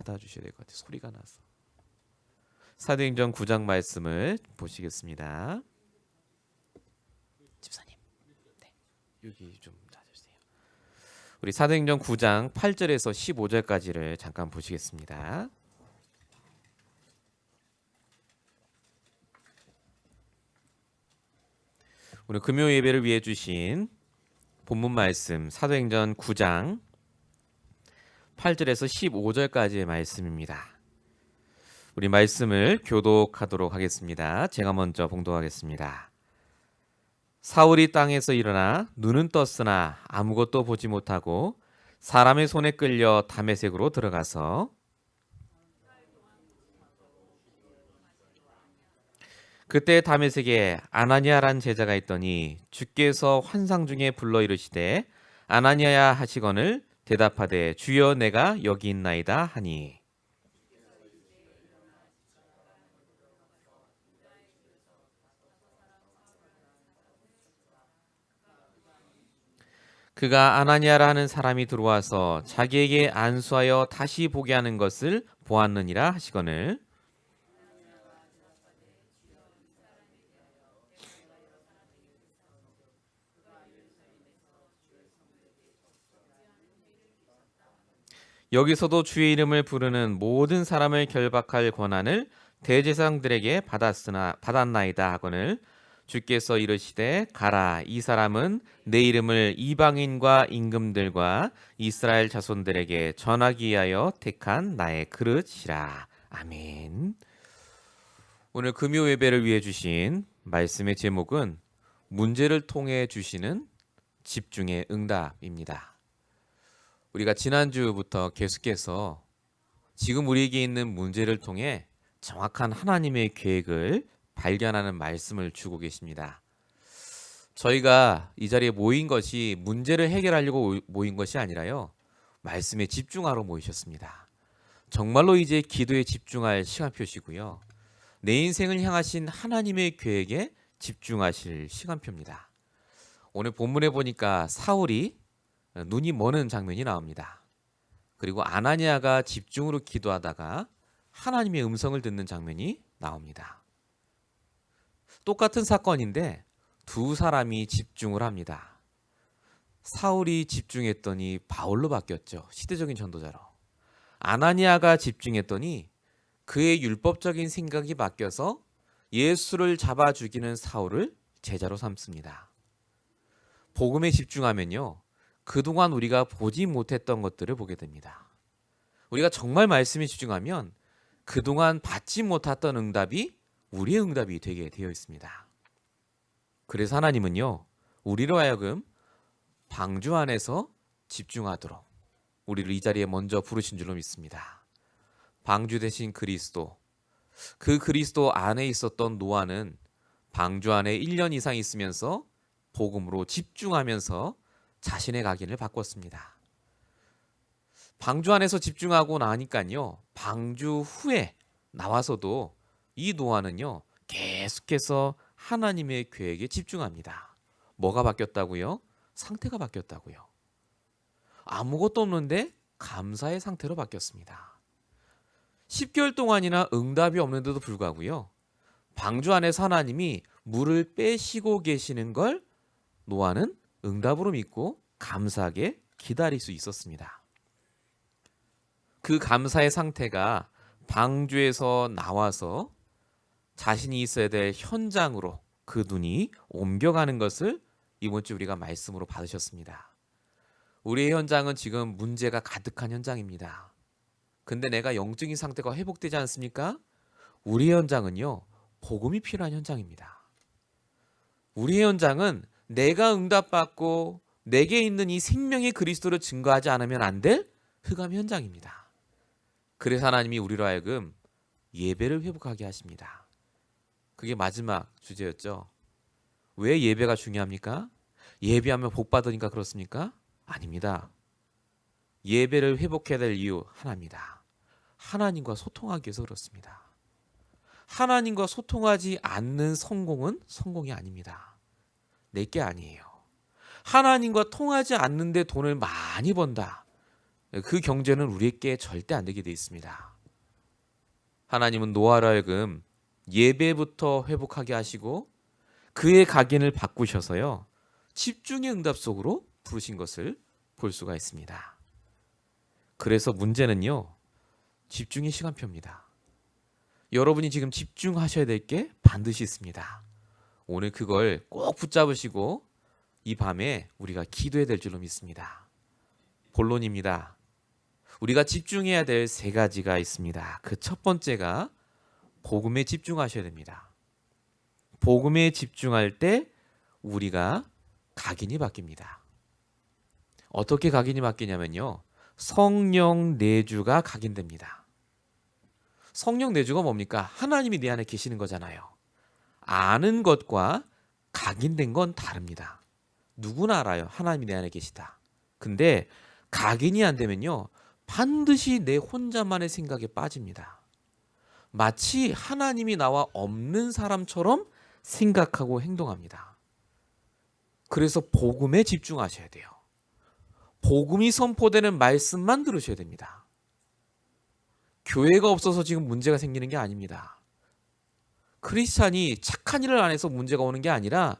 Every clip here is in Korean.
받아주셔야 될 것 같아요. 소리가 나서. 사도행전 9장 말씀을 보시겠습니다. 집사님, 네, 여기 좀 찾아주세요. 우리 사도행전 9장 8절에서 15절까지를 잠깐 보시겠습니다. 오늘 금요 예배를 위해 주신 본문 말씀 사도행전 9장 8절에서 15절까지의 말씀입니다. 우리 말씀을 교독하도록 하겠습니다. 제가 먼저 봉독하겠습니다. 사울이 땅에서 일어나 눈은 떴으나 아무것도 보지 못하고 사람의 손에 끌려 다메섹으로 들어가서 그때 다메섹에 아나니아란 제자가 있더니 주께서 환상 중에 불러 이르시되 아나니아야 하시거늘 대답하되 주여 내가 여기 있나이다 하니 그가 아나니아라 하는 사람이 들어와서 자기에게 안수하여 다시 보게 하는 것을 보았느니라 하시거늘 여기서도 주의 이름을 부르는 모든 사람을 결박할 권한을 대제사장들에게 받았나이다 하거늘 주께서 이르시되 가라 이 사람은 내 이름을 이방인과 임금들과 이스라엘 자손들에게 전하기 위하여 택한 나의 그릇이라. 아멘. 오늘 금요 예배를 위해 주신 말씀의 제목은 문제를 통해 주시는 집중의 응답입니다. 우리가 지난주부터 계속해서 지금 우리에게 있는 문제를 통해 정확한 하나님의 계획을 발견하는 말씀을 주고 계십니다. 저희가 이 자리에 모인 것이 문제를 해결하려고 모인 것이 아니라요. 말씀에 집중하러 모이셨습니다. 정말로 이제 기도에 집중할 시간표시고요. 내 인생을 향하신 하나님의 계획에 집중하실 시간표입니다. 오늘 본문에 보니까 사울이 눈이 머는 장면이 나옵니다. 그리고 아나니아가 집중으로 기도하다가 하나님의 음성을 듣는 장면이 나옵니다. 똑같은 사건인데 두 사람이 집중을 합니다. 사울이 집중했더니 바울로 바뀌었죠. 시대적인 전도자로. 아나니아가 집중했더니 그의 율법적인 생각이 바뀌어서 예수를 잡아 죽이는 사울을 제자로 삼습니다. 복음에 집중하면요. 그동안 우리가 보지 못했던 것들을 보게 됩니다. 우리가 정말 말씀에 집중하면 그동안 받지 못했던 응답이 우리의 응답이 되게 되어 있습니다. 그래서 하나님은요. 우리로 하여금 방주 안에서 집중하도록 우리를 이 자리에 먼저 부르신 줄로 믿습니다. 방주 대신 그리스도, 그 그리스도 안에 있었던 노아는 방주 안에 1년 이상 있으면서 복음으로 집중하면서 자신의 각인을 바꿨습니다. 방주 안에서 집중하고 나니까요. 방주 후에 나와서도 이 노아는요. 계속해서 하나님의 계획에 집중합니다. 뭐가 바뀌었다고요? 상태가 바뀌었다고요. 아무것도 없는데 감사의 상태로 바뀌었습니다. 10개월 동안이나 응답이 없는데도 불구하고요. 방주 안에서 하나님이 물을 빼시고 계시는 걸 노아는 응답으로 믿고 감사하게 기다릴 수 있었습니다. 그 감사의 상태가 방주에서 나와서 자신이 있어야 될 현장으로 그 눈이 옮겨가는 것을 이번 주 우리가 말씀으로 받으셨습니다. 우리의 현장은 지금 문제가 가득한 현장입니다. 근데 내가 영적인 상태가 회복되지 않습니까? 우리의 현장은요. 복음이 필요한 현장입니다. 우리의 현장은 내가 응답받고 내게 있는 이 생명의 그리스도를 증거하지 않으면 안 될 흑암 현장입니다. 그래서 하나님이 우리로 하여금 예배를 회복하게 하십니다. 그게 마지막 주제였죠. 왜 예배가 중요합니까? 예배하면 복 받으니까 그렇습니까? 아닙니다. 예배를 회복해야 될 이유 하나입니다. 하나님과 소통하기 위해서 그렇습니다. 하나님과 소통하지 않는 성공은 성공이 아닙니다. 내게 아니에요. 하나님과 통하지 않는데 돈을 많이 번다. 그 경제는 우리에게 절대 안 되게 돼 있습니다. 하나님은 노아로 하여금 예배부터 회복하게 하시고 그의 각인을 바꾸셔서요. 집중의 응답 속으로 부르신 것을 볼 수가 있습니다. 그래서 문제는요. 집중의 시간표입니다. 여러분이 지금 집중하셔야 될 게 반드시 있습니다. 오늘 그걸 꼭 붙잡으시고 이 밤에 우리가 기도해야 될 줄로 믿습니다. 본론입니다. 우리가 집중해야 될 세 가지가 있습니다. 그 첫 번째가 복음에 집중하셔야 됩니다. 복음에 집중할 때 우리가 각인이 바뀝니다. 어떻게 각인이 바뀌냐면요. 성령 내주가 각인됩니다. 성령 내주가 뭡니까? 하나님이 내 안에 계시는 거잖아요. 아는 것과 각인된 건 다릅니다. 누구나 알아요. 하나님이 내 안에 계시다. 근데 각인이 안 되면요. 반드시 내 혼자만의 생각에 빠집니다. 마치 하나님이 나와 없는 사람처럼 생각하고 행동합니다. 그래서 복음에 집중하셔야 돼요. 복음이 선포되는 말씀만 들으셔야 됩니다. 교회가 없어서 지금 문제가 생기는 게 아닙니다. 크리스찬이 착한 일을 안 해서 문제가 오는 게 아니라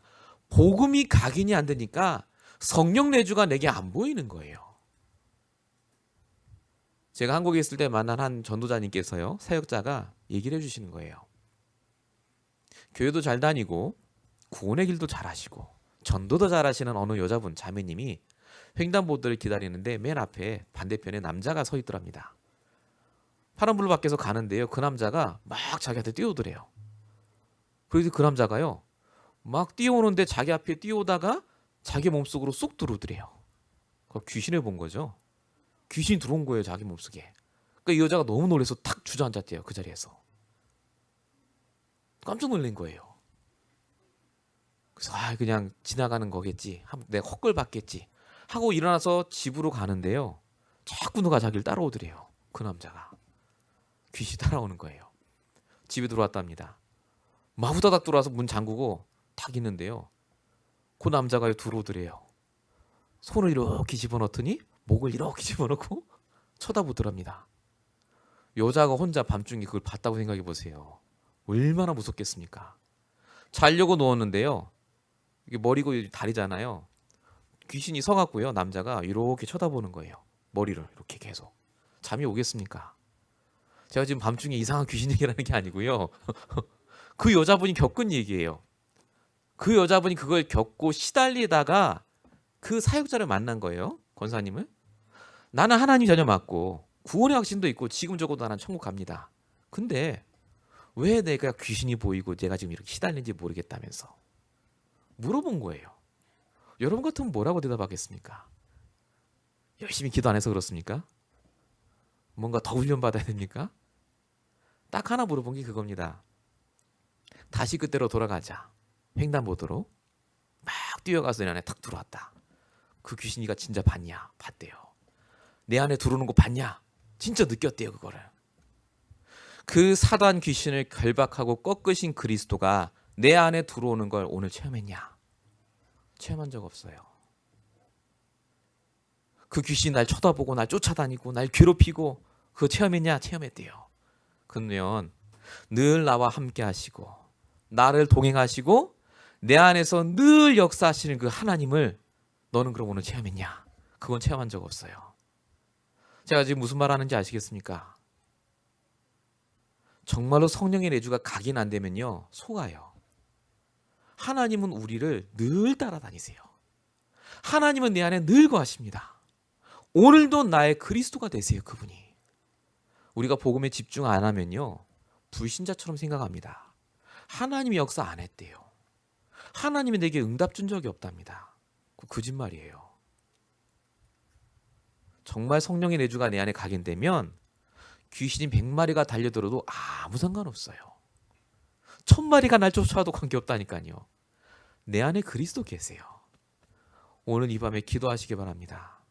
복음이 각인이 안 되니까 성령 내주가 내게 안 보이는 거예요. 제가 한국에 있을 때 만난 한 전도자님께서요. 사역자가 얘기를 해주시는 거예요. 교회도 잘 다니고 구원의 길도 잘 하시고 전도도 잘 하시는 어느 여자분 자매님이 횡단보도를 기다리는데 맨 앞에 반대편에 남자가 서 있더랍니다. 파란불 밖에서 가는데요. 그 남자가 막 자기한테 뛰어오더래요. 그래서 그 남자가요. 막 뛰어오는데 자기 앞에 뛰어오다가 자기 몸속으로 쏙 들어오더래요. 귀신을 본 거죠. 귀신이 들어온 거예요. 자기 몸속에. 그러니까 이 여자가 너무 놀라서 탁 주저앉았대요. 그 자리에서. 깜짝 놀란 거예요. 그래서 그냥 지나가는 거겠지. 내가 헛걸 봤겠지. 하고 일어나서 집으로 가는데요. 자꾸 누가 자기를 따라오더래요. 그 남자가. 귀신이 따라오는 거예요. 집에 들어왔답니다. 막 후다닥 들어와서 문 잠그고 탁 있는데요. 그 남자가 들어오더래요. 손을 이렇게 집어넣더니 목을 이렇게 집어넣고 쳐다보더랍니다. 여자가 혼자 밤중에 그걸 봤다고 생각해 보세요. 얼마나 무섭겠습니까? 자려고 누웠는데요. 이게 머리고 다리잖아요. 귀신이 서갖고요. 남자가 이렇게 쳐다보는 거예요. 머리를 이렇게 계속. 잠이 오겠습니까? 제가 지금 밤중에 이상한 귀신 얘기라는 게 아니고요. 그 여자분이 겪은 얘기예요. 그 여자분이 그걸 겪고 시달리다가 그 사역자를 만난 거예요. 권사님을. 나는 하나님 자녀 맞고 구원의 확신도 있고 지금 적어도 나는 천국 갑니다. 근데 왜 내가 귀신이 보이고 내가 지금 이렇게 시달리는지 모르겠다면서 물어본 거예요. 여러분 같으면 뭐라고 대답하겠습니까? 열심히 기도 안 해서 그렇습니까? 뭔가 더 훈련받아야 됩니까? 딱 하나 물어본 게 그겁니다. 다시 그때로 돌아가자. 횡단보도로 막 뛰어가서 내 안에 탁 들어왔다. 그 귀신이가 진짜 봤냐? 봤대요. 내 안에 들어오는 거 봤냐? 진짜 느꼈대요. 그거를. 그 사단 귀신을 결박하고 꺾으신 그리스도가 내 안에 들어오는 걸 오늘 체험했냐? 체험한 적 없어요. 그 귀신이 날 쳐다보고 날 쫓아다니고 날 괴롭히고 그거 체험했냐? 체험했대요. 그러면 늘 나와 함께 하시고 나를 동행하시고 내 안에서 늘 역사하시는 그 하나님을 너는 그럼 오늘 체험했냐? 그건 체험한 적 없어요. 제가 지금 무슨 말 하는지 아시겠습니까? 정말로 성령의 내주가 각인 안 되면요. 속아요. 하나님은 우리를 늘 따라다니세요. 하나님은 내 안에 늘 거하십니다. 오늘도 나의 그리스도가 되세요. 그분이. 우리가 복음에 집중 안 하면요. 불신자처럼 생각합니다. 하나님이 역사 안 했대요. 하나님이 내게 응답 준 적이 없답니다. 그 거짓말이에요. 정말 성령의 내주가 내 안에 각인되면 귀신이 100마리가 달려들어도 아무 상관없어요. 1000마리가 날 쫓아와도 관계없다니까요. 내 안에 그리스도 계세요. 오늘 이 밤에 기도하시기 바랍니다.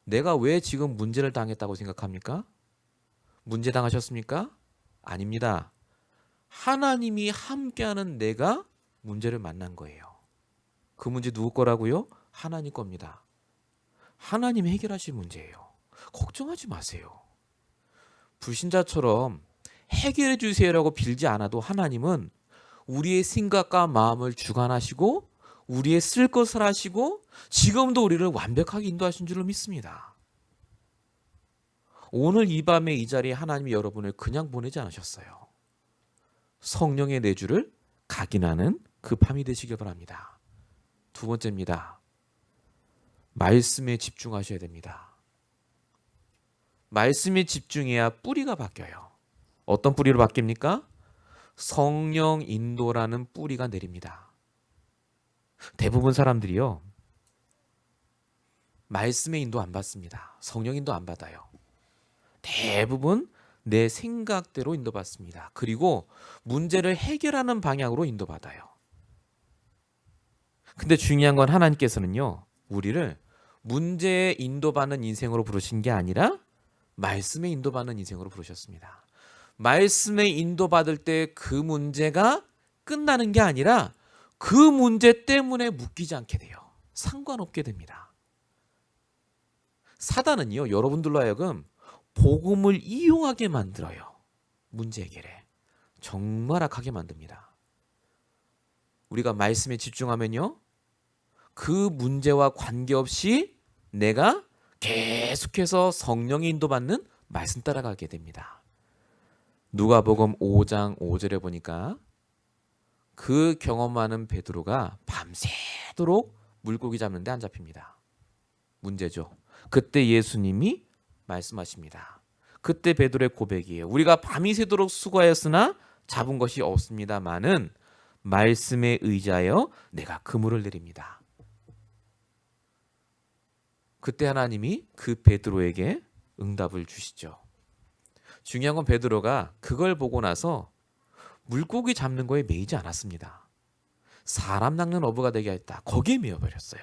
내가 왜 지금 문제를 당했다고 생각합니까? 문제 당하셨습니까? 아닙니다. 하나님이 함께하는 내가 문제를 만난 거예요. 그 문제 누구 거라고요? 하나님 겁니다. 하나님이 해결하실 문제예요. 걱정하지 마세요. 불신자처럼 해결해 주세요라고 빌지 않아도 하나님은 우리의 생각과 마음을 주관하시고 우리의 쓸 것을 하시고 지금도 우리를 완벽하게 인도하신 줄로 믿습니다. 오늘 이 밤에 이 자리에 하나님이 여러분을 그냥 보내지 않으셨어요. 성령의 내주를 각인하는 그 밤이 되시길 바랍니다. 두 번째입니다. 말씀에 집중하셔야 됩니다. 말씀에 집중해야 뿌리가 바뀌어요. 어떤 뿌리로 바뀝니까? 성령 인도라는 뿌리가 내립니다. 대부분 사람들이요, 말씀의 인도 안 받습니다. 성령 인도 안 받아요. 대부분 내 생각대로 인도받습니다. 그리고 문제를 해결하는 방향으로 인도받아요. 근데 중요한 건 하나님께서는요, 우리를 문제에 인도받는 인생으로 부르신 게 아니라 말씀에 인도받는 인생으로 부르셨습니다. 말씀에 인도받을 때 그 문제가 끝나는 게 아니라 그 문제 때문에 묶이지 않게 돼요. 상관없게 됩니다. 사단은요, 여러분들로 하여금 복음을 이용하게 만들어요. 문제 해결에. 정말 악하게 만듭니다. 우리가 말씀에 집중하면요, 그 문제와 관계없이 내가 계속해서 성령의 인도받는 말씀 따라가게 됩니다. 누가복음 5장 5절에 보니까 그 경험 많은 베드로가 밤새도록 물고기 잡는데 안 잡힙니다. 문제죠. 그때 예수님이 말씀하십니다. 그때 베드로의 고백이에요. 우리가 밤이 새도록 수고하였으나 잡은 것이 없습니다마는 말씀에 의지하여 내가 그물을 내립니다. 그때 하나님이 그 베드로에게 응답을 주시죠. 중요한 건 베드로가 그걸 보고 나서 물고기 잡는 거에 매이지 않았습니다. 사람 낚는 어부가 되게 했다. 거기에 매여버렸어요.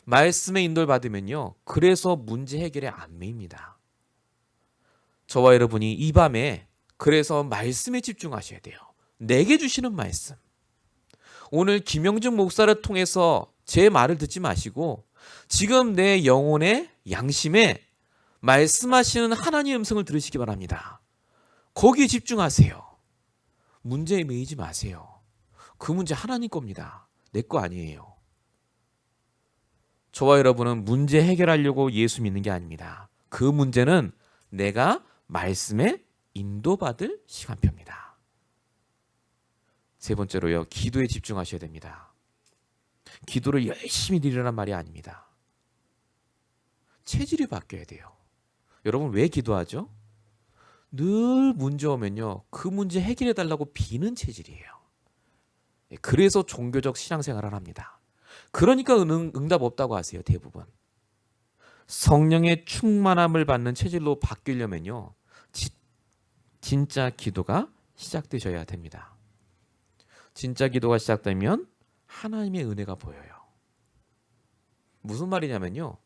말씀의 인도를 받으면요, 그래서 문제 해결에 안 매입니다. 저와 여러분이 이 밤에 그래서 말씀에 집중하셔야 돼요. 내게 주시는 말씀. 오늘 김영준 목사를 통해서 제 말을 듣지 마시고 지금 내 영혼의 양심에 말씀하시는 하나님의 음성을 들으시기 바랍니다. 거기에 집중하세요. 문제에 매이지 마세요. 그 문제 하나님 겁니다. 내 거 아니에요. 저와 여러분은 문제 해결하려고 예수 믿는 게 아닙니다. 그 문제는 내가 말씀에 인도받을 시간표입니다. 세 번째로요, 기도에 집중하셔야 됩니다. 기도를 열심히 드리라는 말이 아닙니다. 체질이 바뀌어야 돼요. 여러분 왜 기도하죠? 늘 문제 오면요, 그 문제 해결해 달라고 비는 체질이에요. 그래서 종교적 신앙생활을 합니다. 그러니까 응답 없다고 하세요, 대부분. 성령의 충만함을 받는 체질로 바뀌려면요, 진짜 기도가 시작되셔야 됩니다. 진짜 기도가 시작되면 하나님의 은혜가 보여요. 무슨 말이냐면요,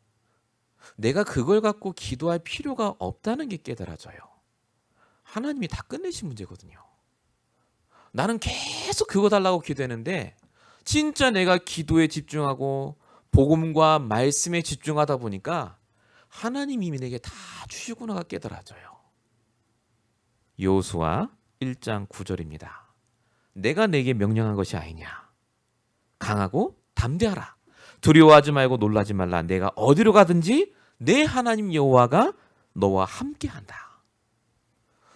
내가 그걸 갖고 기도할 필요가 없다는 게 깨달아져요. 하나님이 다 끝내신 문제거든요. 나는 계속 그거 달라고 기도했는데 진짜 내가 기도에 집중하고 복음과 말씀에 집중하다 보니까 하나님이 이미 내게 다 주시구나가 깨달아져요. 여호수아 1장 9절입니다. 내가 내게 명령한 것이 아니냐. 강하고 담대하라. 두려워하지 말고 놀라지 말라. 내가 어디로 가든지 내 하나님 여호와가 너와 함께한다.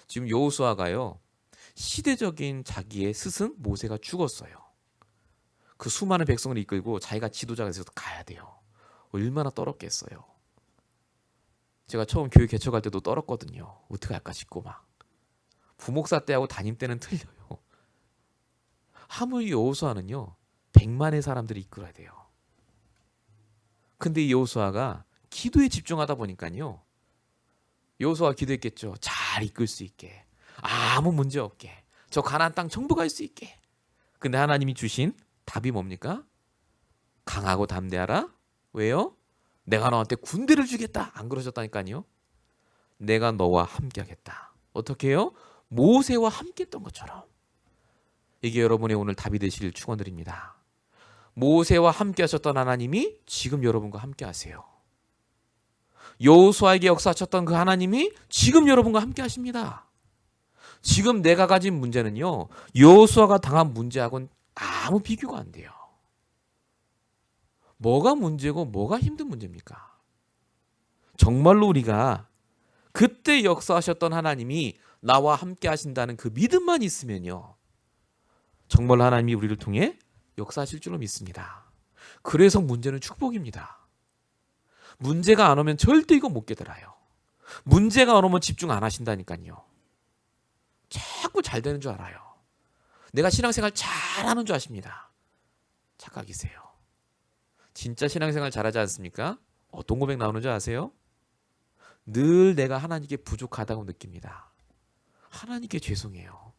지금 여호수아가요, 시대적인 자기의 스승 모세가 죽었어요. 그 수많은 백성을 이끌고 자기가 지도자가 돼서 가야 돼요. 얼마나 떨었겠어요. 제가 처음 교회 개척할 때도 떨었거든요. 어떻게 할까 싶고 막. 부목사 때하고 담임 때는 틀려요. 하물며 여호수아는요, 100만의 사람들이 이끌어야 돼요. 근데 이 여호수아가 기도에 집중하다 보니까요, 여호수아가 기도했겠죠. 잘 이끌 수 있게, 아무 문제 없게, 저 가나안 땅 정복할 수 있게. 근데 하나님이 주신 답이 뭡니까? 강하고 담대하라. 왜요? 내가 너한테 군대를 주겠다. 안 그러셨다니까요. 내가 너와 함께 하겠다. 어떻게 해요? 모세와 함께 했던 것처럼. 이게 여러분의 오늘 답이 되시길 축원드립니다. 모세와 함께 하셨던 하나님이 지금 여러분과 함께 하세요. 여호수아에게 역사하셨던 그 하나님이 지금 여러분과 함께 하십니다. 지금 내가 가진 문제는요, 여호수아가 당한 문제하고는 아무 비교가 안 돼요. 뭐가 문제고 뭐가 힘든 문제입니까? 정말로 우리가 그때 역사하셨던 하나님이 나와 함께 하신다는 그 믿음만 있으면요, 정말 하나님이 우리를 통해 역사하실 줄로 믿습니다. 그래서 문제는 축복입니다. 문제가 안 오면 절대 이거 못 깨달아요. 문제가 안 오면 집중 안 하신다니까요. 자꾸 잘 되는 줄 알아요. 내가 신앙생활 잘하는 줄 아십니다. 착각이세요. 진짜 신앙생활 잘하지 않습니까? 어떤 고백 나오는 줄 아세요? 늘 내가 하나님께 부족하다고 느낍니다. 하나님께 죄송해요.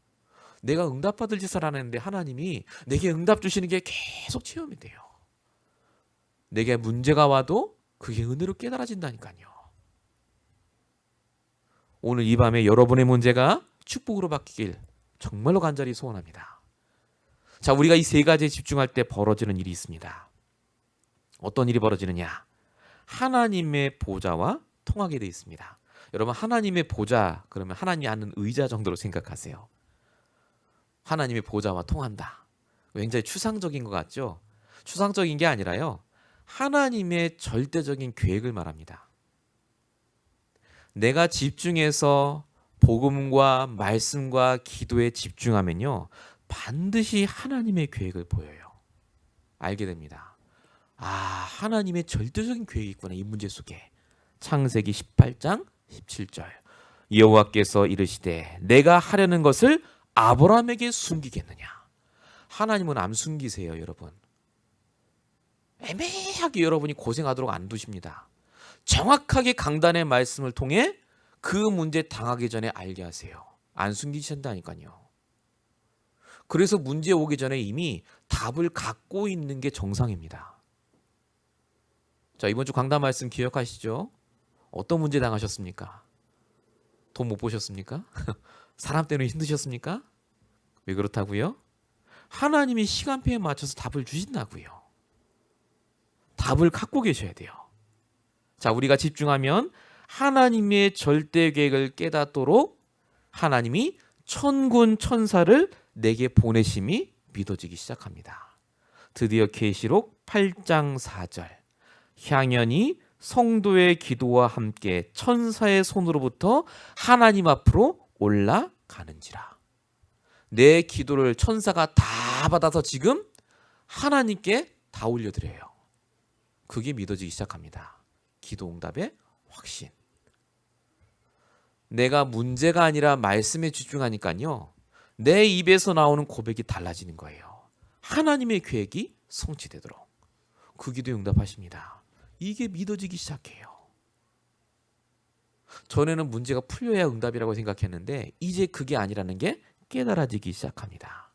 내가 응답받을 짓을 안 했는데 하나님이 내게 응답 주시는 게 계속 체험이 돼요. 내게 문제가 와도 그게 은혜로 깨달아진다니까요. 오늘 이 밤에 여러분의 문제가 축복으로 바뀌길 정말로 간절히 소원합니다. 자, 우리가 이 세 가지에 집중할 때 벌어지는 일이 있습니다. 어떤 일이 벌어지느냐? 하나님의 보좌와 통하게 되어 있습니다. 여러분, 하나님의 보좌 그러면 하나님이 앉는 의자 정도로 생각하세요. 하나님의 보좌와 통한다. 굉장히 추상적인 것 같죠? 추상적인 게 아니라요, 하나님의 절대적인 계획을 말합니다. 내가 집중해서 복음과 말씀과 기도에 집중하면요, 반드시 하나님의 계획을 보여요. 알게 됩니다. 아, 하나님의 절대적인 계획이 있구나, 이 문제 속에. 창세기 18장 17절. 여호와께서 이르시되 내가 하려는 것을 아브라함에게 숨기겠느냐. 하나님은 안 숨기세요, 여러분. 애매하게 여러분이 고생하도록 안 두십니다. 정확하게 강단의 말씀을 통해 그 문제 당하기 전에 알게 하세요. 안 숨기신다니까요. 그래서 문제 오기 전에 이미 답을 갖고 있는 게 정상입니다. 자, 이번 주 강단 말씀 기억하시죠? 어떤 문제 당하셨습니까? 돈 못 보셨습니까? 사람 때문에 힘드셨습니까? 왜 그렇다고요? 하나님이 시간표에 맞춰서 답을 주신다고요. 답을 갖고 계셔야 돼요. 자, 우리가 집중하면 하나님의 절대 계획을 깨닫도록 하나님이 천군 천사를 내게 보내심이 믿어지기 시작합니다. 드디어 계시록 8장 4절. 향연이 성도의 기도와 함께 천사의 손으로부터 하나님 앞으로 올라가는지라. 내 기도를 천사가 다 받아서 지금 하나님께 다 올려드려요. 그게 믿어지기 시작합니다. 기도 응답의 확신. 내가 문제가 아니라 말씀에 집중하니까요, 내 입에서 나오는 고백이 달라지는 거예요. 하나님의 계획이 성취되도록. 그 기도에 응답하십니다. 이게 믿어지기 시작해요. 전에는 문제가 풀려야 응답이라고 생각했는데 이제 그게 아니라는 게 깨달아지기 시작합니다.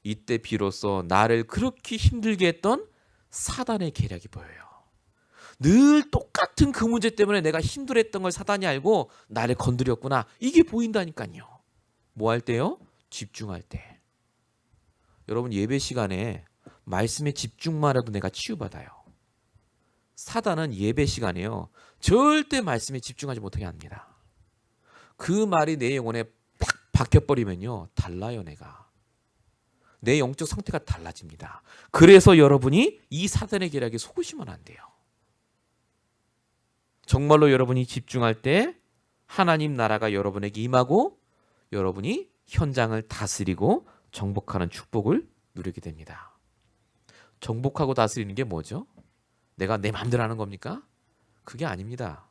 이때 비로소 나를 그렇게 힘들게 했던 사단의 계략이 보여요. 늘 똑같은 그 문제 때문에 내가 힘들었던 걸 사단이 알고 나를 건드렸구나. 이게 보인다니까요. 뭐 할 때요? 집중할 때. 여러분, 예배 시간에 말씀에 집중만 해도 내가 치유받아요. 사단은 예배 시간에요, 절대 말씀에 집중하지 못하게 합니다. 그 말이 내 영혼에 팍 박혀버리면요, 달라요. 내 영적 상태가 달라집니다. 그래서 여러분이 이 사단의 계략에 속으시면 안 돼요. 정말로 여러분이 집중할 때 하나님 나라가 여러분에게 임하고 여러분이 현장을 다스리고 정복하는 축복을 누리게 됩니다. 정복하고 다스리는 게 뭐죠? 내가 내 마음대로 하는 겁니까? 그게 아닙니다.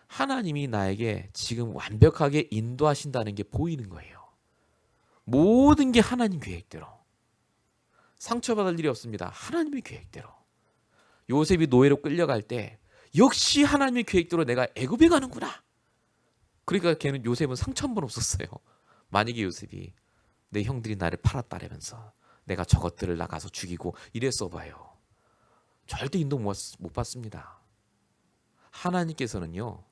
하나님이 나에게 지금 완벽하게 인도하신다는 게 보이는 거예요. 모든 게 하나님 계획대로. 상처받을 일이 없습니다. 하나님의 계획대로. 요셉이 노예로 끌려갈 때 역시 하나님의 계획대로 내가 애굽에 가는구나. 그러니까 요셉은 상처 한 번 없었어요. 만약에 요셉이 내 형들이 나를 팔았다라면서 내가 저것들을 나가서 죽이고 이랬어 봐요. 절대 인도 못 받습니다. 하나님께서는요,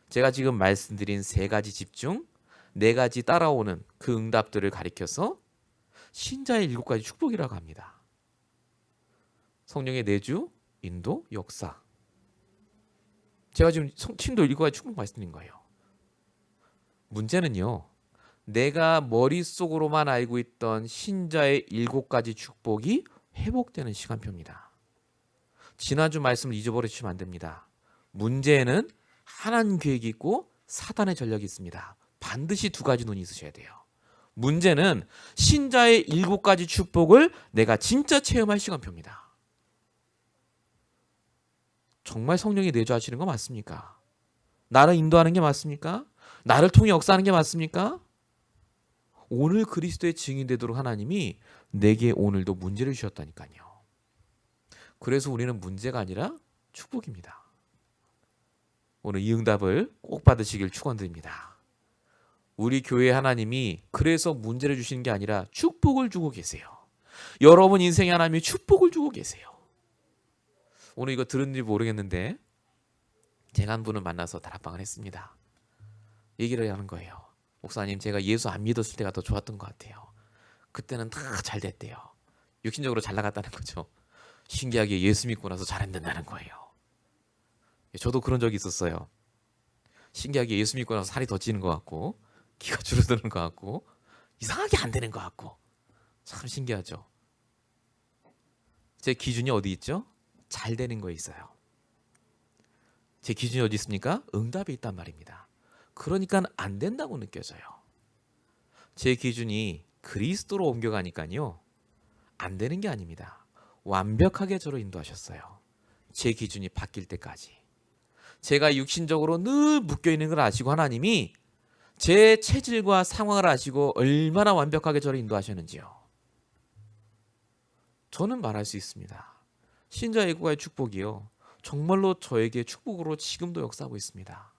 제가 지금 말씀드린 세 가지 집중, 네 가지 따라오는 그 응답들을 가리켜서 신자의 7가지 축복이라고 합니다. 성령의 내주, 인도, 역사. 제가 지금 침도 읽어야 축복 말씀드린 거예요. 문제는요, 내가 머릿속으로만 알고 있던 신자의 7가지 축복이 회복되는 시간표입니다. 지난주 말씀을 잊어버리시면 안 됩니다. 문제에는 하나님 계획이 있고 사단의 전략이 있습니다. 반드시 2가지 눈이 있으셔야 돼요. 문제는 신자의 7가지 축복을 내가 진짜 체험할 시간표입니다. 정말 성령이 내주하시는 거 맞습니까? 나를 인도하는 게 맞습니까? 나를 통해 역사하는 게 맞습니까? 오늘 그리스도의 증인 되도록 하나님이 내게 오늘도 문제를 주셨다니까요. 그래서 우리는 문제가 아니라 축복입니다. 오늘 이 응답을 꼭 받으시길 축원드립니다. 우리 교회 하나님이 그래서 문제를 주시는 게 아니라 축복을 주고 계세요. 여러분 인생에 하나님이 축복을 주고 계세요. 오늘 이거 들었는지 모르겠는데 제가 한 분을 만나서 다락방을 했습니다. 얘기를 하는 거예요. 목사님, 제가 예수 안 믿었을 때가 더 좋았던 것 같아요. 그때는 다 잘 됐대요. 육신적으로 잘 나갔다는 거죠. 신기하게 예수 믿고 나서 잘 안 된다는 거예요. 저도 그런 적이 있었어요. 신기하게 예수 믿고 나서 살이 더 찌는 것 같고 키가 줄어드는 것 같고 이상하게 안 되는 것 같고 참 신기하죠. 제 기준이 어디 있죠? 잘 되는 거에 있어요. 제 기준이 어디 있습니까? 응답에 있단 말입니다. 그러니까 안 된다고 느껴져요. 제 기준이 그리스도로 옮겨가니까요, 안 되는 게 아닙니다. 완벽하게 저를 인도하셨어요. 제 기준이 바뀔 때까지. 제가 육신적으로 늘 묶여있는 걸 아시고 하나님이 제 체질과 상황을 아시고 얼마나 완벽하게 저를 인도하셨는지요. 저는 말할 수 있습니다. 신자 예고의 축복이요, 정말로 저에게 축복으로 지금도 역사하고 있습니다.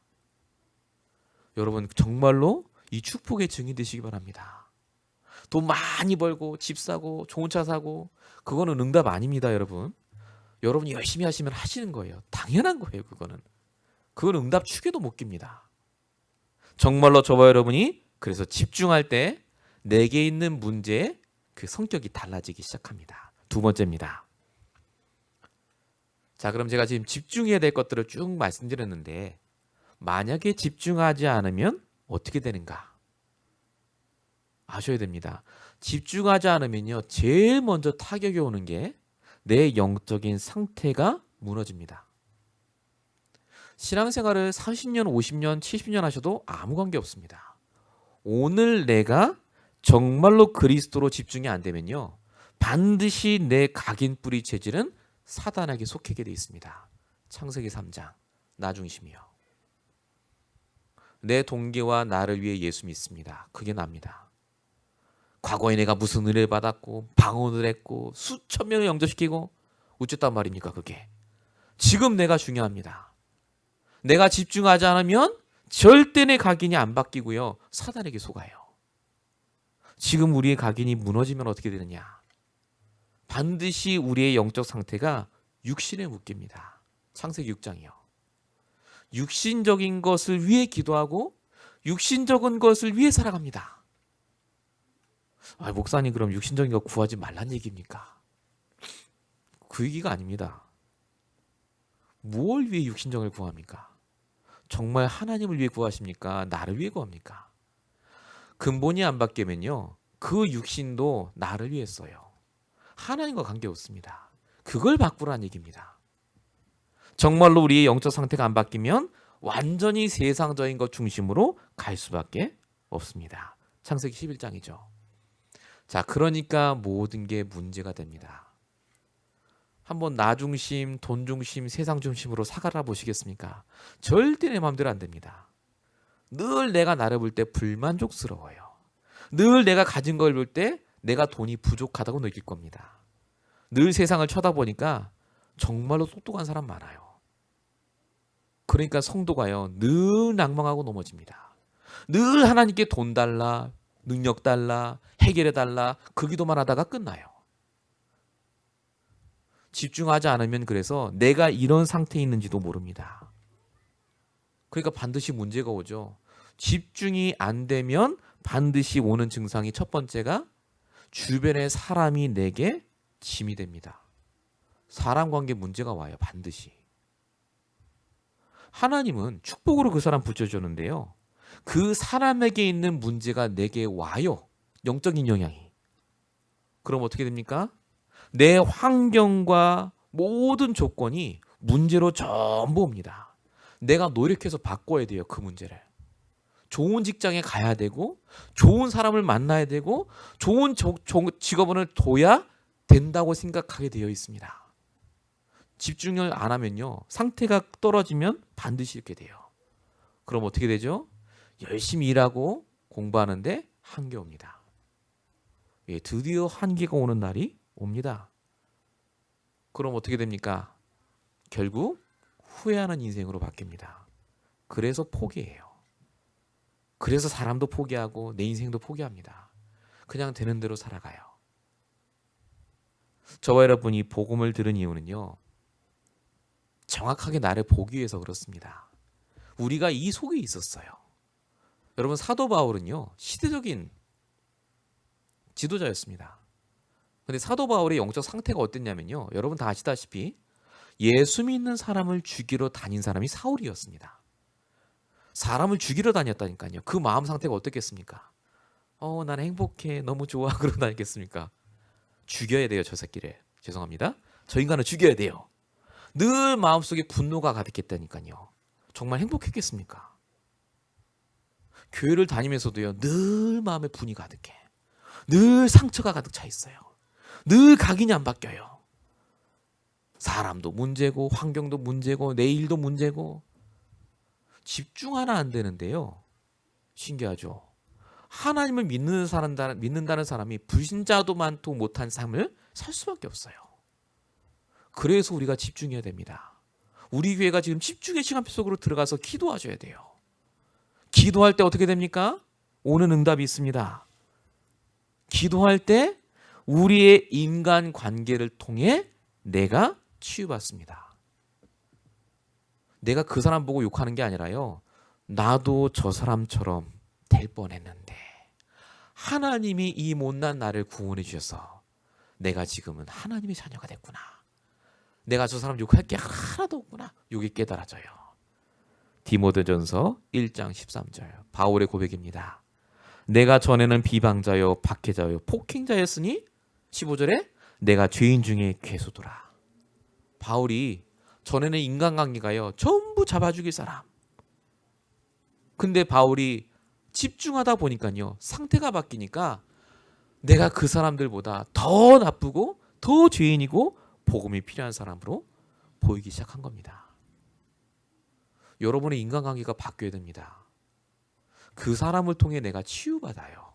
여러분 정말로 이 축복의 증인 되시기 바랍니다. 돈 많이 벌고 집 사고 좋은 차 사고 그거는 응답 아닙니다. 여러분이 열심히 하시면 하시는 거예요. 당연한 거예요. 그건 응답 축에도 못 깁니다. 정말로 저와 여러분이 그래서 집중할 때 내게 있는 문제의 그 성격이 달라지기 시작합니다. 2번째입니다. 자, 그럼 제가 지금 집중해야 될 것들을 쭉 말씀드렸는데 만약에 집중하지 않으면 어떻게 되는가? 아셔야 됩니다. 집중하지 않으면요, 제일 먼저 타격이 오는 게 내 영적인 상태가 무너집니다. 신앙생활을 40년, 50년, 70년 하셔도 아무 관계 없습니다. 오늘 내가 정말로 그리스도로 집중이 안 되면요, 반드시 내 각인 뿌리 체질은 사단에게 속하게 돼 있습니다. 창세기 3장, 나 중심이요. 내 동기와 나를 위해 예수 믿습니다. 그게 납니다. 과거에 내가 무슨 은혜를 받았고 방언을 했고 수천 명을 영접시키고 어쨌단 말입니까? 그게 지금 내가 중요합니다. 내가 집중하지 않으면 절대 내 각인이 안 바뀌고요, 사단에게 속아요. 지금 우리의 각인이 무너지면 어떻게 되느냐? 반드시 우리의 영적 상태가 육신에 묶입니다. 창세기 6장이요. 육신적인 것을 위해 기도하고 육신적인 것을 위해 살아갑니다. 목사님, 그럼 육신적인 거 구하지 말란 얘기입니까? 그 얘기가 아닙니다. 뭘 위해 육신적을 구합니까? 정말 하나님을 위해 구하십니까? 나를 위해 구합니까? 근본이 안 바뀌면요, 그 육신도 나를 위해 써요. 하나님과 관계없습니다. 그걸 바꾸라는 얘기입니다. 정말로 우리의 영적 상태가 안 바뀌면 완전히 세상적인 것 중심으로 갈 수밖에 없습니다. 창세기 11장이죠. 자, 그러니까 모든 게 문제가 됩니다. 한번 나 중심, 돈 중심, 세상 중심으로 살아 보시겠습니까? 절대 내 마음대로 안 됩니다. 늘 내가 나를 볼 때 불만족스러워요. 늘 내가 가진 걸 볼 때 내가 돈이 부족하다고 느낄 겁니다. 늘 세상을 쳐다보니까 정말로 똑똑한 사람 많아요. 그러니까 성도가요, 늘 낭망하고 넘어집니다. 늘 하나님께 돈 달라, 능력 달라, 해결해 달라, 그 기도만 하다가 끝나요. 집중하지 않으면 그래서 내가 이런 상태에 있는지도 모릅니다. 그러니까 반드시 문제가 오죠. 집중이 안 되면 반드시 오는 증상이 첫 번째가 주변의 사람이 내게 짐이 됩니다. 사람 관계 문제가 와요. 반드시. 하나님은 축복으로 그 사람 붙여주는데요. 그 사람에게 있는 문제가 내게 와요. 영적인 영향이. 그럼 어떻게 됩니까? 내 환경과 모든 조건이 문제로 전부 옵니다. 내가 노력해서 바꿔야 돼요. 그 문제를. 좋은 직장에 가야 되고 좋은 사람을 만나야 되고 좋은 직업을 둬야 된다고 생각하게 되어 있습니다. 집중을 안 하면요. 상태가 떨어지면 반드시 이렇게 돼요. 그럼 어떻게 되죠? 열심히 일하고 공부하는데 한계 옵니다. 예, 드디어 한계가 오는 날이 옵니다. 그럼 어떻게 됩니까? 결국 후회하는 인생으로 바뀝니다. 그래서 포기해요. 그래서 사람도 포기하고 내 인생도 포기합니다. 그냥 되는 대로 살아가요. 저와 여러분이 복음을 들은 이유는요. 정확하게 나를 보기 위해서 그렇습니다. 우리가 이 속에 있었어요. 여러분 사도 바울은요. 시대적인 지도자였습니다. 근데 사도 바울의 영적 상태가 어땠냐면요. 여러분 다 아시다시피 예수 믿는 사람을 죽이러 다닌 사람이 사울이었습니다. 사람을 죽이러 다녔다니까요. 그 마음 상태가 어떻겠습니까? 나는 행복해. 너무 좋아. 그러고 다녔겠습니까? 죽여야 돼요. 저 새끼를. 죄송합니다. 저 인간을 죽여야 돼요. 늘 마음속에 분노가 가득했다니까요. 정말 행복했겠습니까? 교회를 다니면서도요. 늘 마음에 분이 가득해. 늘 상처가 가득 차 있어요. 늘 각인이 안 바뀌어요. 사람도 문제고 환경도 문제고 내일도 문제고 집중 하나 안 되는데요. 신기하죠. 하나님을 믿는다는 사람이 불신자도 많고 못한 삶을 살 수밖에 없어요. 그래서 우리가 집중해야 됩니다. 우리 교회가 지금 집중의 시간 속으로 들어가서 기도하셔야 돼요. 기도할 때 어떻게 됩니까? 오는 응답이 있습니다. 기도할 때 우리의 인간 관계를 통해 내가 치유받습니다. 내가 그 사람 보고 욕하는 게 아니라요. 나도 저 사람처럼 될 뻔했는데 하나님이 이 못난 나를 구원해 주셔서 내가 지금은 하나님의 자녀가 됐구나. 내가 저 사람 욕할 게 하나도 없구나. 이게 깨달아져요. 디모데전서 1장 13절 바울의 고백입니다. 내가 전에는 비방자요 박해자요 폭행자였으니 15절에 내가 죄인 중에 괴수더라. 바울이 전에는 인간관계가요 전부 잡아 죽일 사람. 근데 바울이 집중하다 보니까요 상태가 바뀌니까 내가 그 사람들보다 더 나쁘고 더 죄인이고 복음이 필요한 사람으로 보이기 시작한 겁니다. 여러분의 인간관계가 바뀌어야 됩니다. 그 사람을 통해 내가 치유받아요.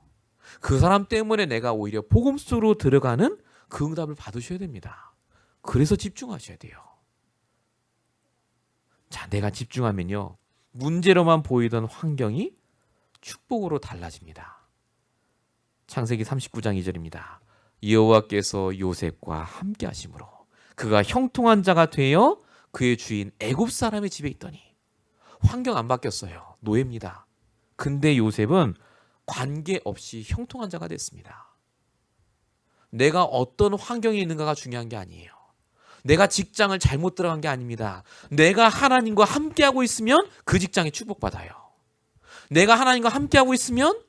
그 사람 때문에 내가 오히려 복음 속으로 들어가는 그 응답을 받으셔야 됩니다. 그래서 집중하셔야 돼요. 자, 내가 집중하면요. 문제로만 보이던 환경이 축복으로 달라집니다. 창세기 39장 2절입니다. 여호와께서 요셉과 함께 하심으로 그가 형통한 자가 되어 그의 주인 애굽 사람의 집에 있더니 환경 안 바뀌었어요. 노예입니다. 근데 요셉은 관계없이 형통한 자가 됐습니다. 내가 어떤 환경에 있는가가 중요한 게 아니에요. 내가 직장을 잘못 들어간 게 아닙니다. 내가 하나님과 함께하고 있으면 그 직장에 축복받아요. 내가 하나님과 함께하고 있으면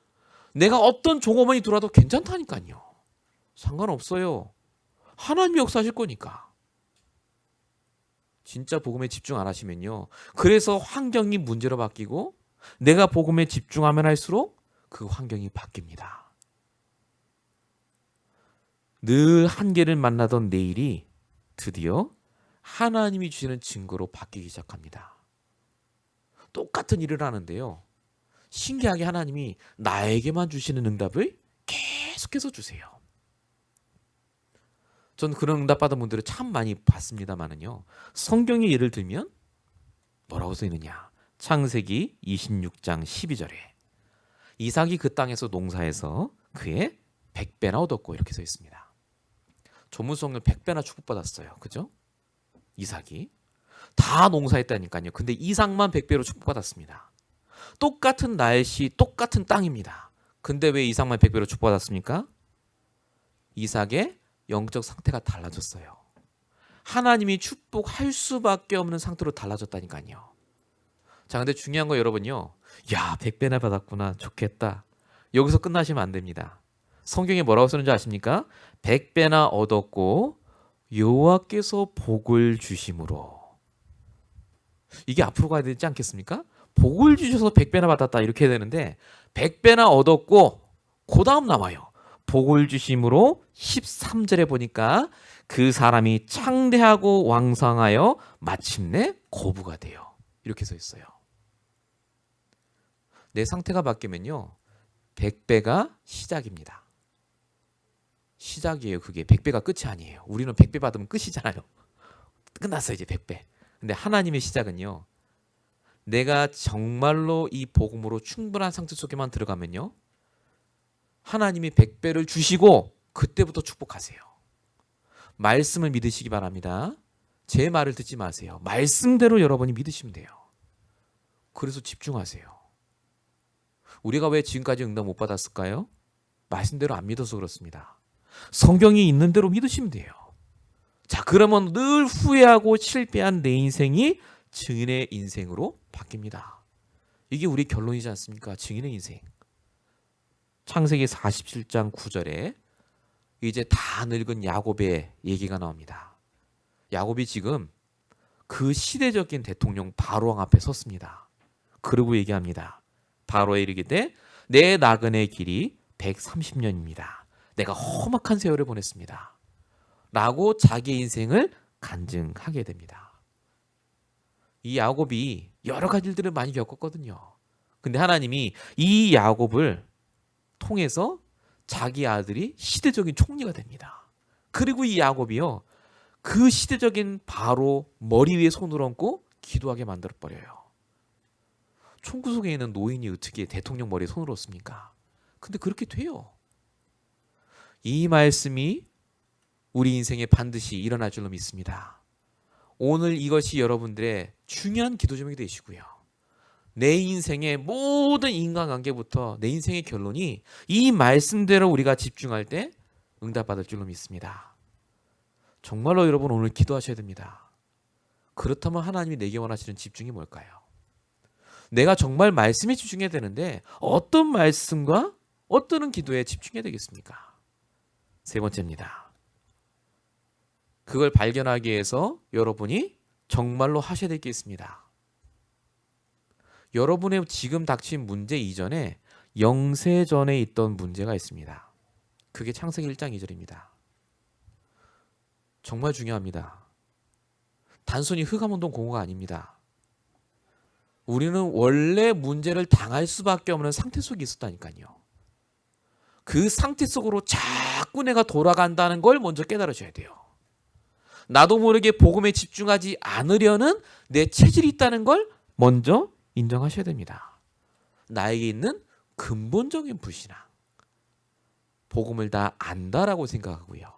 내가 어떤 종업원이 들어와도 괜찮다니까요. 상관없어요. 하나님이 역사하실 거니까. 진짜 복음에 집중 안 하시면요. 그래서 환경이 문제로 바뀌고 내가 복음에 집중하면 할수록 그 환경이 바뀝니다. 늘 한계를 만나던 내일이 드디어 하나님이 주시는 증거로 바뀌기 시작합니다. 똑같은 일을 하는데요. 신기하게 하나님이 나에게만 주시는 응답을 계속해서 주세요. 전 그런 응답받은 분들을 참 많이 봤습니다만은요. 성경의 예를 들면 뭐라고 써 있느냐. 창세기 26장 12절에 이삭이 그 땅에서 농사해서 그의 100배나 얻었고 이렇게 써 있습니다. 조문성을 100배나 축복받았어요. 그죠? 이삭이. 다 농사했다니까요. 근데 이삭만 100배로 축복받았습니다. 똑같은 날씨, 똑같은 땅입니다. 근데 왜 이삭만 100배로 축복받았습니까? 이삭의 영적 상태가 달라졌어요. 하나님이 축복할 수밖에 없는 상태로 달라졌다니까요. 자, 근데 중요한 거 여러분요. 야, 100배나 받았구나. 좋겠다. 여기서 끝나시면 안 됩니다. 성경에 뭐라고 쓰는지 아십니까? 100배나 얻었고 여호와께서 복을 주심으로. 이게 앞으로 가야 되지 않겠습니까? 복을 주셔서 100배나 받았다 이렇게 해야 되는데 100배나 얻었고 그 다음 나와요. 복을 주심으로 13절에 보니까 그 사람이 창대하고 왕성하여 마침내 거부가 돼요. 이렇게 써 있어요. 내 상태가 바뀌면요. 100배가 시작입니다. 시작이에요. 그게 100배가 끝이 아니에요. 우리는 100배 받으면 끝이잖아요. 끝났어요. 이제 100배. 근데 하나님의 시작은요. 내가 정말로 이 복음으로 충분한 상태 속에만 들어가면요. 하나님이 100배를 주시고 그때부터 축복하세요. 말씀을 믿으시기 바랍니다. 제 말을 듣지 마세요. 말씀대로 여러분이 믿으시면 돼요. 그래서 집중하세요. 우리가 왜 지금까지 응답 못 받았을까요? 말씀대로 안 믿어서 그렇습니다. 성경이 있는 대로 믿으시면 돼요. 자, 그러면 늘 후회하고 실패한 내 인생이 증인의 인생으로 바뀝니다. 이게 우리 결론이지 않습니까? 증인의 인생. 창세기 47장 9절에 이제 다 늙은 야곱의 얘기가 나옵니다. 야곱이 지금 그 시대적인 대통령 바로왕 앞에 섰습니다. 그리고 얘기합니다. 바로에 이르기되 내 나그네 길이 130년입니다. 내가 험악한 세월을 보냈습니다. 라고 자기 인생을 간증하게 됩니다. 이 야곱이 여러 가지 일들을 많이 겪었거든요. 근데 하나님이 이 야곱을 통해서 자기 아들이 시대적인 총리가 됩니다. 그리고 이 야곱이요. 그 시대적인 바로 머리 위에 손을 얹고 기도하게 만들어버려요. 총구석에 있는 노인이 어떻게 대통령 머리에 손을 얹습니까? 근데 그렇게 돼요. 이 말씀이 우리 인생에 반드시 일어날 줄로 믿습니다. 오늘 이것이 여러분들의 중요한 기도 제목이 되시고요. 내 인생의 모든 인간관계부터 내 인생의 결론이 이 말씀대로 우리가 집중할 때 응답받을 줄로 믿습니다. 정말로 여러분 오늘 기도하셔야 됩니다. 그렇다면 하나님이 내게 원하시는 집중이 뭘까요? 내가 정말 말씀에 집중해야 되는데 어떤 말씀과 어떤 기도에 집중해야 되겠습니까? 세 번째입니다. 그걸 발견하기 위해서 여러분이 정말로 하셔야 될 게 있습니다. 여러분의 지금 닥친 문제 이전에 영세 전에 있던 문제가 있습니다. 그게 창세기 1장 2절입니다. 정말 중요합니다. 단순히 흑암운동 공허가 아닙니다. 우리는 원래 문제를 당할 수밖에 없는 상태 속에 있었다니까요. 그 상태 속으로 자꾸 내가 돌아간다는 걸 먼저 깨달으셔야 돼요. 나도 모르게 복음에 집중하지 않으려는 내 체질이 있다는 걸 먼저 인정하셔야 됩니다. 나에게 있는 근본적인 불신앙. 복음을 다 안다라고 생각하고요.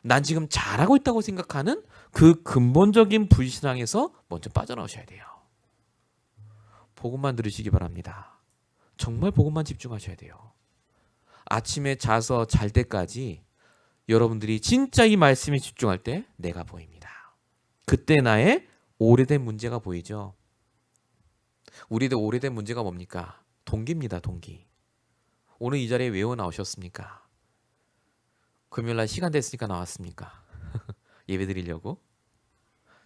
난 지금 잘하고 있다고 생각하는 그 근본적인 불신앙에서 먼저 빠져나오셔야 돼요. 복음만 들으시기 바랍니다. 정말 복음만 집중하셔야 돼요. 아침에 자서 잘 때까지 여러분들이 진짜 이 말씀에 집중할 때 내가 보입니다. 그때 나의 오래된 문제가 보이죠. 우리들 오래된 문제가 뭡니까? 동기입니다. 동기. 오늘 이 자리에 왜 나오셨습니까? 금요일날 시간 됐으니까 나왔습니까? 예배 드리려고?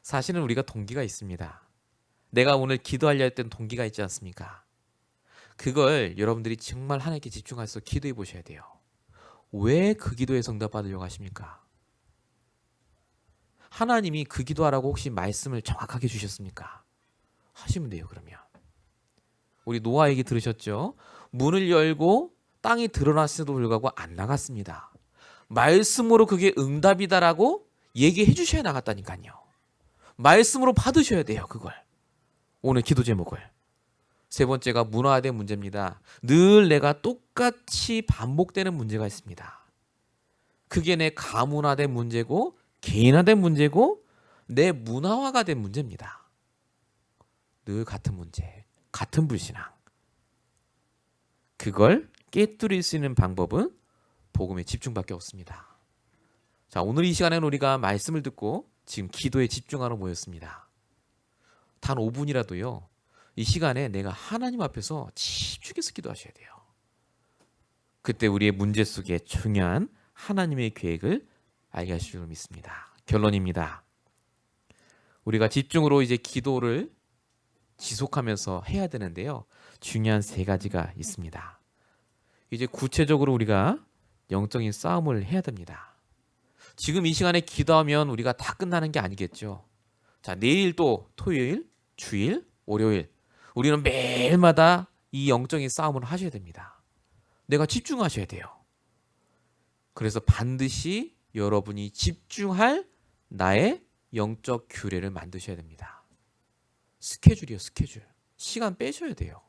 사실은 우리가 동기가 있습니다. 내가 오늘 기도하려 했던 동기가 있지 않습니까? 그걸 여러분들이 정말 하나님께 집중해서 기도해 보셔야 돼요. 왜 그 기도에 응답 받으려고 하십니까? 하나님이 그 기도하라고 혹시 말씀을 정확하게 주셨습니까? 하시면 돼요. 그러면 우리 노아 얘기 들으셨죠? 문을 열고 땅이 드러났음에도 불구하고 안 나갔습니다. 말씀으로 그게 응답이다라고 얘기해 주셔야 나갔다니까요. 말씀으로 받으셔야 돼요. 그걸. 오늘 기도 제목을. 세 번째가 문화화된 문제입니다. 늘 내가 똑같이 반복되는 문제가 있습니다. 그게 내 가문화된 문제고 개인화된 문제고 내 문화화가 된 문제입니다. 늘 같은 문제, 같은 불신앙. 그걸 깨뜨릴 수 있는 방법은 복음에 집중밖에 없습니다. 자, 오늘 이 시간에는 우리가 말씀을 듣고 지금 기도에 집중하러 모였습니다. 단 5분이라도요. 이 시간에 내가 하나님 앞에서 집중해서 기도하셔야 돼요. 그때 우리의 문제 속에 중요한 하나님의 계획을 알게 하실 줄 믿습니다. 결론입니다. 우리가 집중으로 이제 기도를 지속하면서 해야 되는데요. 중요한 세 가지가 있습니다. 이제 구체적으로 우리가 영적인 싸움을 해야 됩니다. 지금 이 시간에 기도하면 우리가 다 끝나는 게 아니겠죠. 자, 내일 또 토요일, 주일, 월요일 우리는 매일마다 이 영적인 싸움을 하셔야 됩니다. 내가 집중하셔야 돼요. 그래서 반드시 여러분이 집중할 나의 영적 규례를 만드셔야 됩니다. 스케줄이요, 스케줄. 시간 빼셔야 돼요.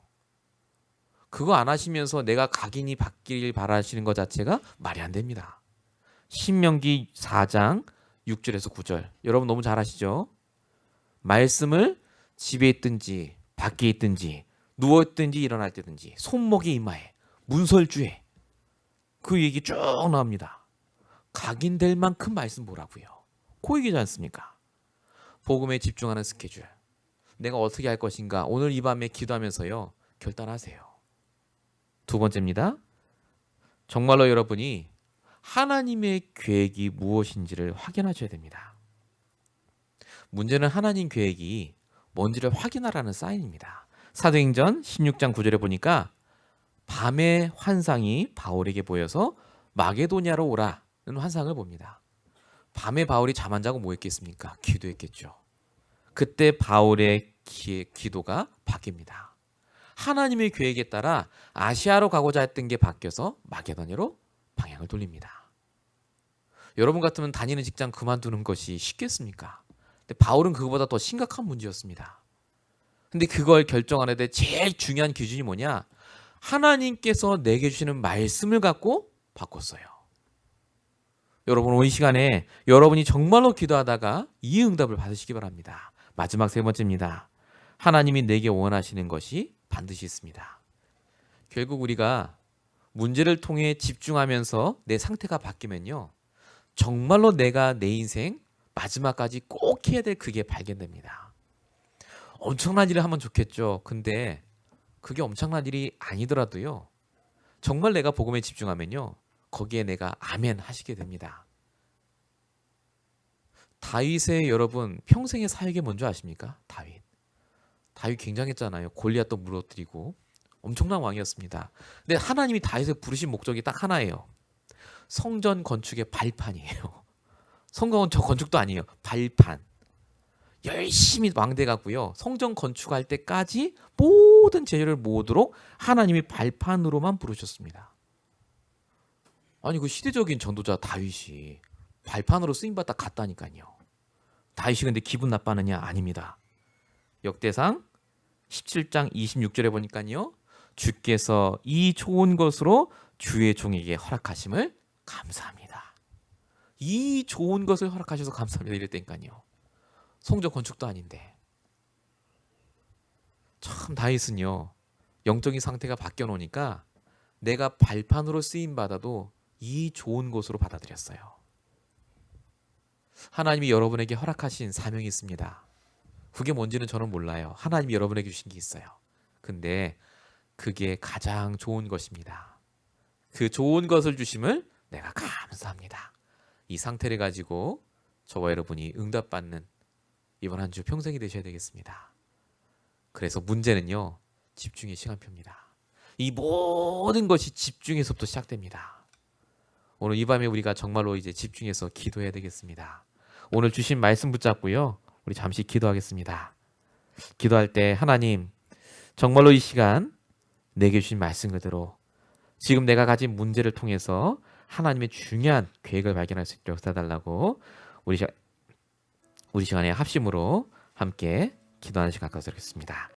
그거 안 하시면서 내가 각인이 바뀌길 바라시는 것 자체가 말이 안 됩니다. 신명기 4장 6절에서 9절. 여러분 너무 잘 아시죠? 말씀을 집에 있든지 밖에 있든지 누워있든지 일어날 때든지 손목에 이마에 문설주에 그 얘기 쭉 나옵니다. 각인될 만큼 말씀 보라고요. 그 얘기지 않습니까? 복음에 집중하는 스케줄. 내가 어떻게 할 것인가 오늘 이 밤에 기도하면서요. 결단하세요. 두 번째입니다. 정말로 여러분이 하나님의 계획이 무엇인지를 확인하셔야 됩니다. 문제는 하나님 계획이 뭔지를 확인하라는 사인입니다. 사도행전 16장 9절에 보니까 밤의 환상이 바울에게 보여서 마게도냐로 오라는 환상을 봅니다. 밤에 바울이 잠 안 자고 뭐 했겠습니까? 기도했겠죠. 그때 바울의 기도가 바뀝니다. 하나님의 계획에 따라 아시아로 가고자 했던 게 바뀌어서 마게도냐로 방향을 돌립니다. 여러분 같으면 다니는 직장 그만두는 것이 쉽겠습니까? 근데 바울은 그거보다 더 심각한 문제였습니다. 근데 그걸 결정하는 데 제일 중요한 기준이 뭐냐? 하나님께서 내게 주시는 말씀을 갖고 바꿨어요. 여러분 오늘 이 시간에 여러분이 정말로 기도하다가 이 응답을 받으시기 바랍니다. 마지막 세 번째입니다. 하나님이 내게 원하시는 것이 반드시 있습니다. 결국 우리가 문제를 통해 집중하면서 내 상태가 바뀌면요. 정말로 내가 내 인생 마지막까지 꼭 해야 될 그게 발견됩니다. 엄청난 일을 하면 좋겠죠. 근데 그게 엄청난 일이 아니더라도요. 정말 내가 복음에 집중하면요. 거기에 내가 아멘 하시게 됩니다. 다윗의 여러분 평생의 사역이 뭔지 아십니까? 다윗 굉장했잖아요. 골리앗도 무너뜨리고 엄청난 왕이었습니다. 근데 하나님이 다윗을 부르신 목적이 딱 하나예요. 성전 건축의 발판이에요. 성전 건축도 아니에요. 발판. 열심히 왕돼가고요. 성전 건축할 때까지 모든 재료를 모으도록 하나님이 발판으로만 부르셨습니다. 아니 그 시대적인 전도자 다윗이 발판으로 쓰임받다 갔다니까요. 다윗이 근데 기분 나빠느냐? 아닙니다. 역대상 17장 26절에 보니까요. 주께서 이 좋은 것으로 주의 종에게 허락하심을 감사합니다. 이 좋은 것을 허락하셔서 감사합니다. 이럴 때니까요. 성전 건축도 아닌데. 참 다윗은요. 영적인 상태가 바뀌어 놓으니까 내가 발판으로 쓰임 받아도 이 좋은 것으로 받아들였어요. 하나님이 여러분에게 허락하신 사명이 있습니다. 그게 뭔지는 저는 몰라요. 하나님이 여러분에게 주신 게 있어요. 근데 그게 가장 좋은 것입니다. 그 좋은 것을 주심을 내가 감사합니다. 이 상태를 가지고 저와 여러분이 응답받는 이번 한 주 평생이 되셔야 되겠습니다. 그래서 문제는요. 집중의 시간표입니다. 이 모든 것이 집중에서부터 시작됩니다. 오늘 이 밤에 우리가 정말로 이제 집중해서 기도해야 되겠습니다. 오늘 주신 말씀 붙잡고요. 우리 잠시 기도하겠습니다. 기도할 때 하나님 정말로 이 시간 내게 주신 말씀 그대로 지금 내가 가진 문제를 통해서 하나님의 중요한 계획을 발견할 수 있도록 도와달라고 우리 시간에 합심으로 함께 기도하는 시간 갖도록 하겠습니다.